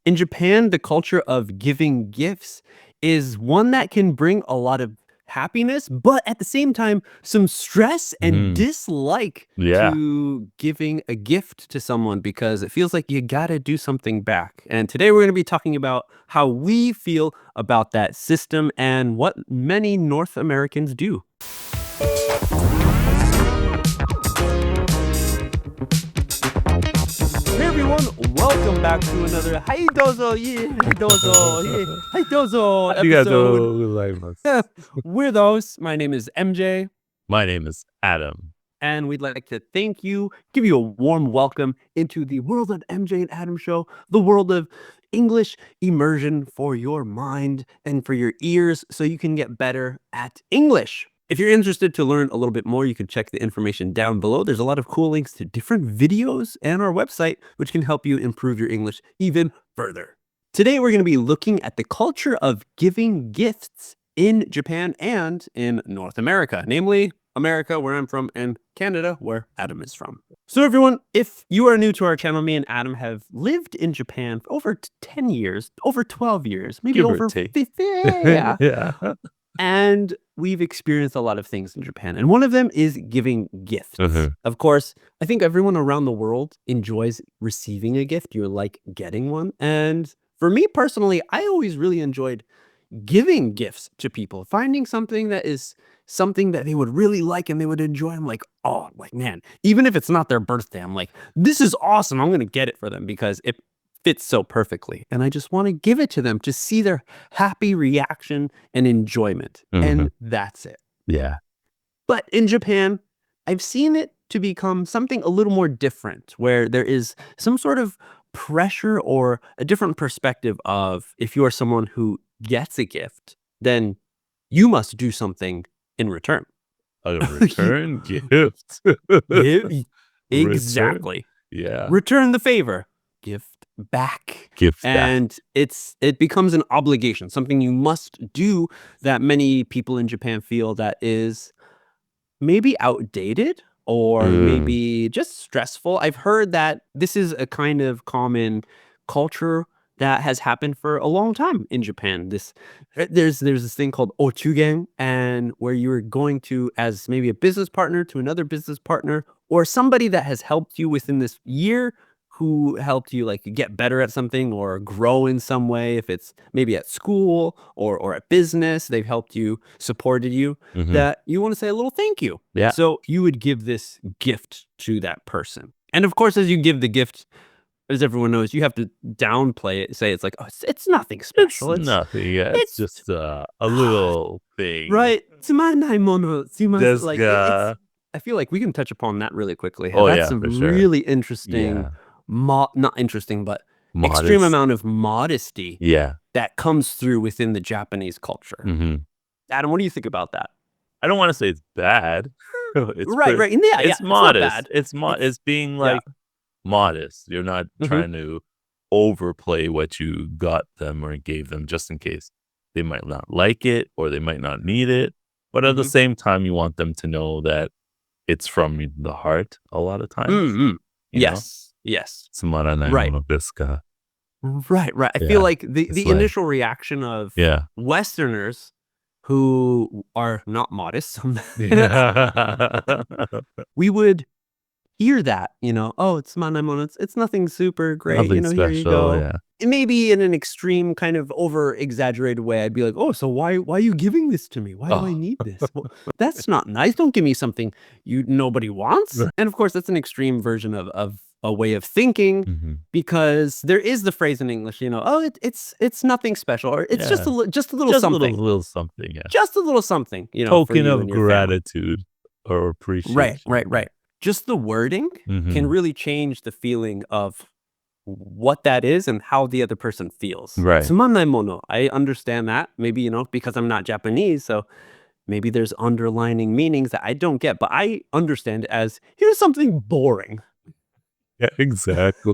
In Japan, the culture of giving gifts is one that can bring a lot of happiness, but at the same time, some stress and dislike Yeah. to giving a gift to someone because it feels like you gotta do something back. And today we're gonna be talking about how we feel about that system and what many North Americans do. Hey everyone, welcome back to another Hai Dozo, yeah, Hai Dozo, yeah, Hai Dozo episode. We're those. My name is MJ, My name is Adam. and we'd like to thank you, give you a warm welcome into the world of MJ and Adam show, the world of English immersion for your mind and for your ears so you can get better at English. If you're interested to learn a little bit more, you can check the information down below. There's a lot of cool links to different videos and our website, which can help you improve your English even further. Today, we're going to be looking at the culture of giving gifts in Japan and in North America, namely America, where I'm from, and Canada, where Adam is from. So everyone, if you are new to our channel, me and Adam have lived in Japan for over 10 years, over 12 years, maybe Give or over take. 50. Yeah. Yeah. And we've experienced a lot of things in Japan. And one of them is giving gifts. Of course, I think everyone around the world enjoys receiving a gift. You like getting one. And for me personally, I always really enjoyed giving gifts to people, finding something that is something that they would really like and they would enjoy. I'm like, oh, like, man, even if it's not their birthday, I'm like, this is awesome. I'm going to get it for them because it fits so perfectly. And I just want to give it to them to see their happy reaction and enjoyment. And that's it. Yeah. But in Japan, I've seen it to become something a little more different, where there is some sort of pressure or a different perspective of if you are someone who gets a gift, then you must do something in return. A return gift. Exactly. Yeah. Return the favor. Gift back. Gift back. And it becomes an obligation, something you must do that many people in Japan feel that is maybe outdated or maybe just stressful. I've heard that this is a kind of common culture that has happened for a long time in Japan. There's this thing called ochugen, and where you're going to, as maybe a business partner to another business partner, or somebody that has helped you within this year, who helped you like get better at something or grow in some way. If it's maybe at school or at business, they've helped you, supported you, that you want to say a little thank you. Yeah. So you would give this gift to that person. And of course, as you give the gift, as everyone knows, you have to downplay it, say it's like, oh, it's nothing special. It's nothing. Yeah. It's just a little thing. Right. Tsumanai mono. Just, Like, I feel like we can touch upon that really quickly. Oh, That's yeah, some for sure. really interesting, not interesting, but extreme amount of modesty that comes through within the Japanese culture. Adam, what do you think about that? I don't want to say it's bad. It's right. Yeah, it's modest. It's being like modest. You're not trying to overplay what you got them or gave them just in case they might not like it or they might not need it. But at the same time, you want them to know that it's from the heart a lot of times. Yes. Right. Right. I feel like the initial reaction of Westerners who are not modest, we would hear that, oh, it's manai, it's nothing super great, Nothing here special, you go. yeah. Maybe in an extreme kind of over exaggerated way, I'd be like, oh, so why are you giving this to me? Why do I need this? Well, that's not nice. Don't give me something nobody wants. And of course, that's an extreme version of a way of thinking, because there is the phrase in English, oh, it's nothing special, or it's just a little something. Just a little something, yeah. Just a little something, Token of gratitude or appreciation. Right. Just the wording can really change the feeling of what that is and how the other person feels. Right. Tsumanai mono. I understand that. Maybe, because I'm not Japanese, so maybe there's underlining meanings that I don't get, but I understand it as, here's something boring. Yeah, exactly.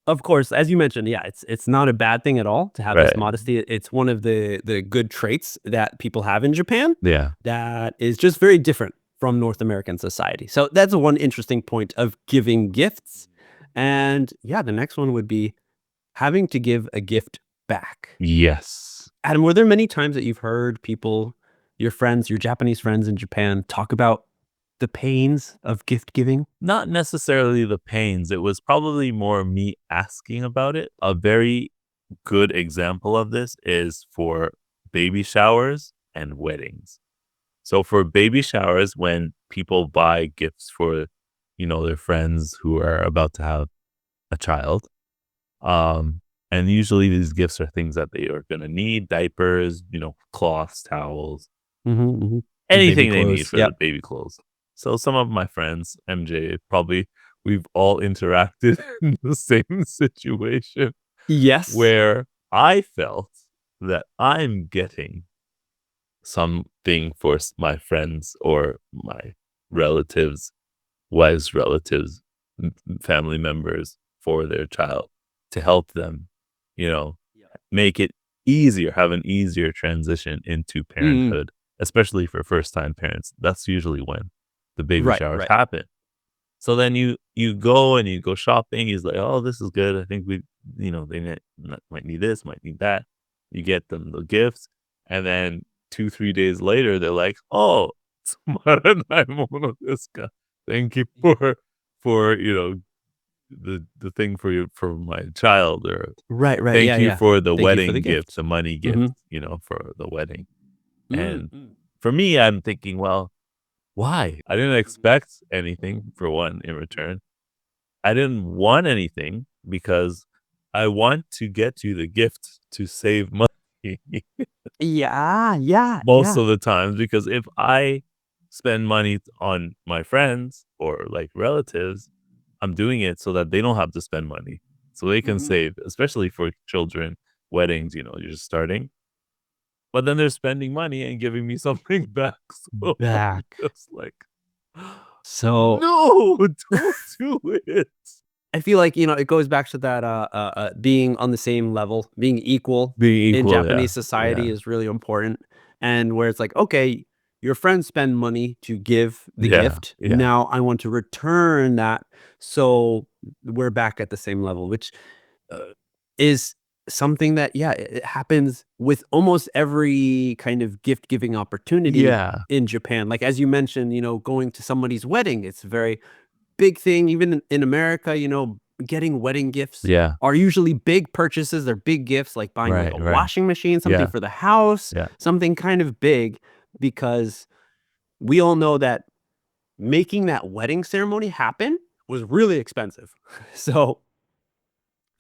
Of course, as you mentioned, it's not a bad thing at all to have this modesty. It's one of the good traits that people have in Japan. Yeah. That is just very different from North American society. So that's one interesting point of giving gifts. And yeah, the next one would be having to give a gift back. Yes. Adam, were there many times that you've heard people, your friends, your Japanese friends in Japan, talk about the pains of gift giving? Not necessarily the pains. It was probably more me asking about it. A very good example of this is for baby showers and weddings. So for baby showers, when people buy gifts for, their friends who are about to have a child, and usually these gifts are things that they are going to need: diapers, cloths, towels, Mm-hmm. Baby anything they need clothes. for the Yep. baby clothes. So some of my friends, MJ, probably we've all interacted in the same situation Yes. where I felt that I'm getting something for my friends or my relatives, wives, relatives, family members for their child to help them, make it easier, have an easier transition into parenthood, especially for first time parents. That's usually when the baby showers Right. happen. So then you go and you go shopping. He's like, "Oh, this is good. I think they might need this, might need that." You get them the gifts, and then 2-3 days later, they're like, "Oh, tsumaranai mono desu ka? Thank you for the thing for my child," or Right. "Thank you Yeah. for the Thank you for the wedding gift, gift. the money gift, Mm-hmm. for the wedding." And Mm-hmm. for me, I'm thinking, well, why? I didn't expect anything for one in return. I didn't want anything because I want to get you the gift to save money most Yeah. of the times, because if I spend money on my friends or like relatives, I'm doing it so that they don't have to spend money. So they can Mm-hmm. save, especially for children, weddings, you're just starting. But then they're spending money and giving me something back. So I'm Back. just like, So no, don't do it. I feel like, it goes back to that being on the same level, being equal Being in equal, yeah. Japanese society Yeah. is really important. And where it's like, okay, your friends spend money to give the Yeah. gift. Yeah. Now I want to return that. So we're back at the same level, which is something that, yeah, it happens with almost every kind of gift giving opportunity Yeah. in Japan. Like, as you mentioned, going to somebody's wedding, it's a very big thing. Even in America, getting wedding gifts Yeah. are usually big purchases. They're big gifts, like buying like Right. a Right. washing machine, something Yeah. for the house, Yeah. something kind of big, because we all know that making that wedding ceremony happen was really expensive. So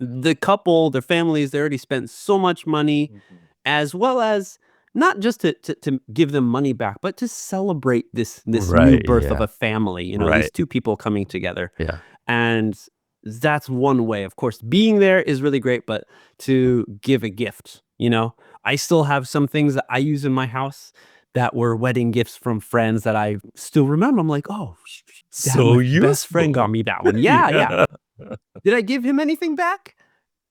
the couple, their families, they already spent so much money, Mhm. as well as not just to give them money back, but to celebrate this new Right. birth of Yeah. a family, these Right. two people coming together. Yeah. And that's one way. Of course, being there is really great, but to give a gift, I still have some things that I use in my house that were wedding gifts from friends that I still remember. I'm like, oh, dad, So my best friend got useful. me that one. Yeah. Yeah. Did I give him anything back?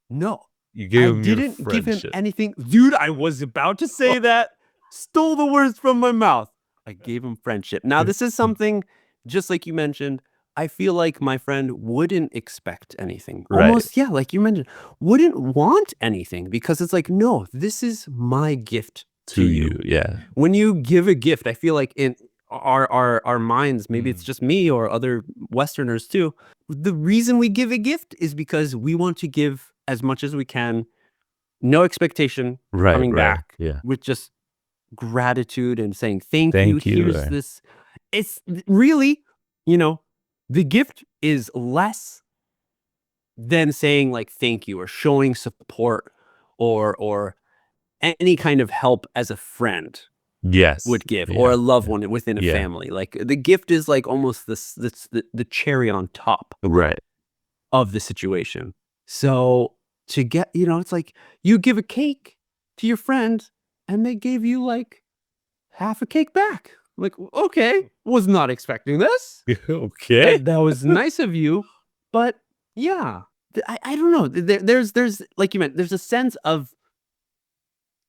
No, You I gave him your didn't give him friendship. anything. Dude, I was about to say that. Stole the words from my mouth. I gave him friendship. Now, this is something, just like you mentioned, I feel like my friend wouldn't expect anything. Right. Almost, yeah, like you mentioned, wouldn't want anything, because it's like, no, this is my gift to To you. you. Yeah. When you give a gift, I feel like in our minds, maybe it's Mm. just me or other Westerners too. The reason we give a gift is because we want to give as much as we can, no expectation Right. coming Right. back, Yeah. with just gratitude and saying thank you. Thank you. Here's this. It's really, you know, the gift is less than saying like thank you or showing support, or any kind of help as a friend Yes. would give, or Yeah. a loved Yeah. one within a Yeah. family. Like, the gift is like almost the cherry on top Right. of the situation. So to get, it's like you give a cake to your friend and they gave you like half a cake back. Like, okay, was not expecting this. Okay. That was nice of you, but yeah, I don't know. There's like you meant. There's a sense of,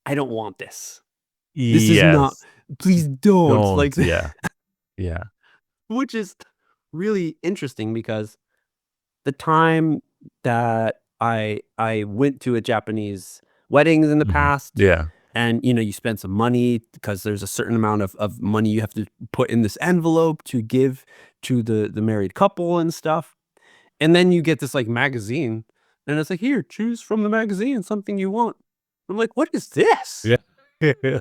I don't want this. This is not. Yes. Please don't, Don't. like, Yeah. Yeah. which is really interesting because the time that I went to a Japanese weddings in the past. Yeah. And, you spend some money because there's a certain amount of money you have to put in this envelope to give to the married couple and stuff. And then you get this like magazine and it's like, here, choose from the magazine something you want. I'm like, what is this? Yeah.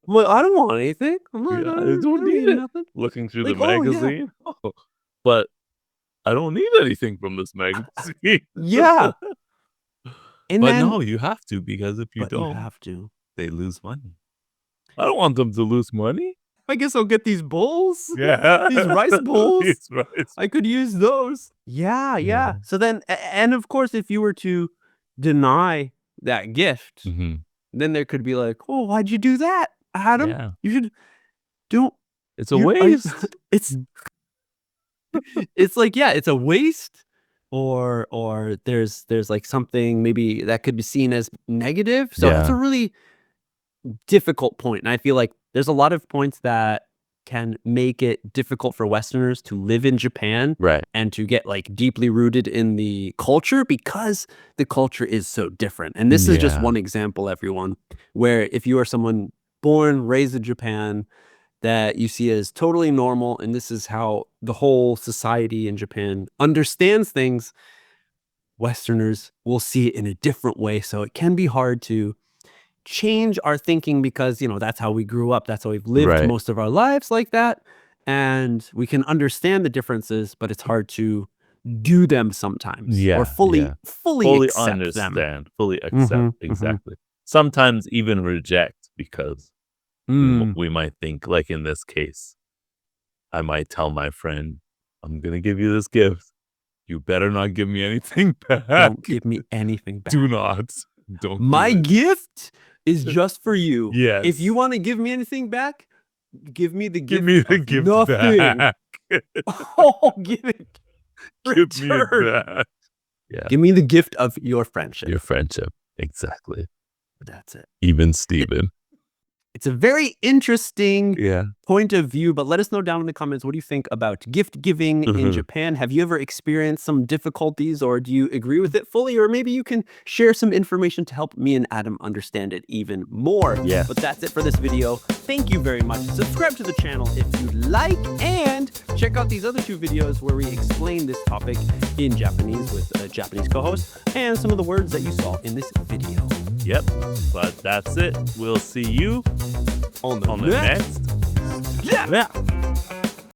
Well, I don't want anything. I'm not, Yeah, I I don't need it. nothing. Looking through Like, the oh, yeah. magazine. Oh, but I don't need anything from this magazine. Yeah. And But then, no, you have to, because if you but you don't, have to. they lose money. I don't want them to lose money. I guess I'll get these bowls. Yeah. These rice bowls. These rice. I could use those. Yeah. Yeah. So then, and of course, if you were to deny that gift, Mhm. then there could be like, oh, why'd you do that, Adam? Yeah. You should don't. It's a you- are- waste. It's like, yeah, it's a waste, or there's like something maybe that could be seen as negative. So it's Yeah. a really difficult point. And I feel like there's a lot of points that can make it difficult for Westerners to live in Japan Right. and to get like deeply rooted in the culture because the culture is so different. And this is just Yeah. one example, everyone, where if you are someone born, raised in Japan, that you see as totally normal, and this is how the whole society in Japan understands things, Westerners will see it in a different way. So it can be hard to change our thinking because, that's how we grew up. That's how we've lived Right. most of our lives like that. And we can understand the differences, but it's hard to do them sometimes Yeah, or fully yeah. accept them. Understand, fully accept. Mhm. Exactly. Sometimes even reject, because Mm. we might think, like in this case, I might tell my friend, I'm going to give you this gift. You better not give me anything back. Don't give me anything back. Do not. Don't. My do it. gift is just for you. Yes. If you want to give me anything back, give me the gift. Give me the of gift nothing. back. Oh, give it. Give me it Return. back. Yeah. Give me the gift of your friendship. Your friendship. Exactly. That's it. Even Steven. It's a very interesting Yeah. point of view, but let us know down in the comments, what do you think about gift giving in Mhm. Japan? Have you ever experienced some difficulties, or do you agree with it fully? Or maybe you can share some information to help me and Adam understand it even more. Yes. But that's it for this video. Thank you very much. Subscribe to the channel if you like, and check out these other 2 videos where we explain this topic in Japanese with a Japanese co-host and some of the words that you saw in this video. Yep. But that's it. We'll see you On the on the next. Yeah.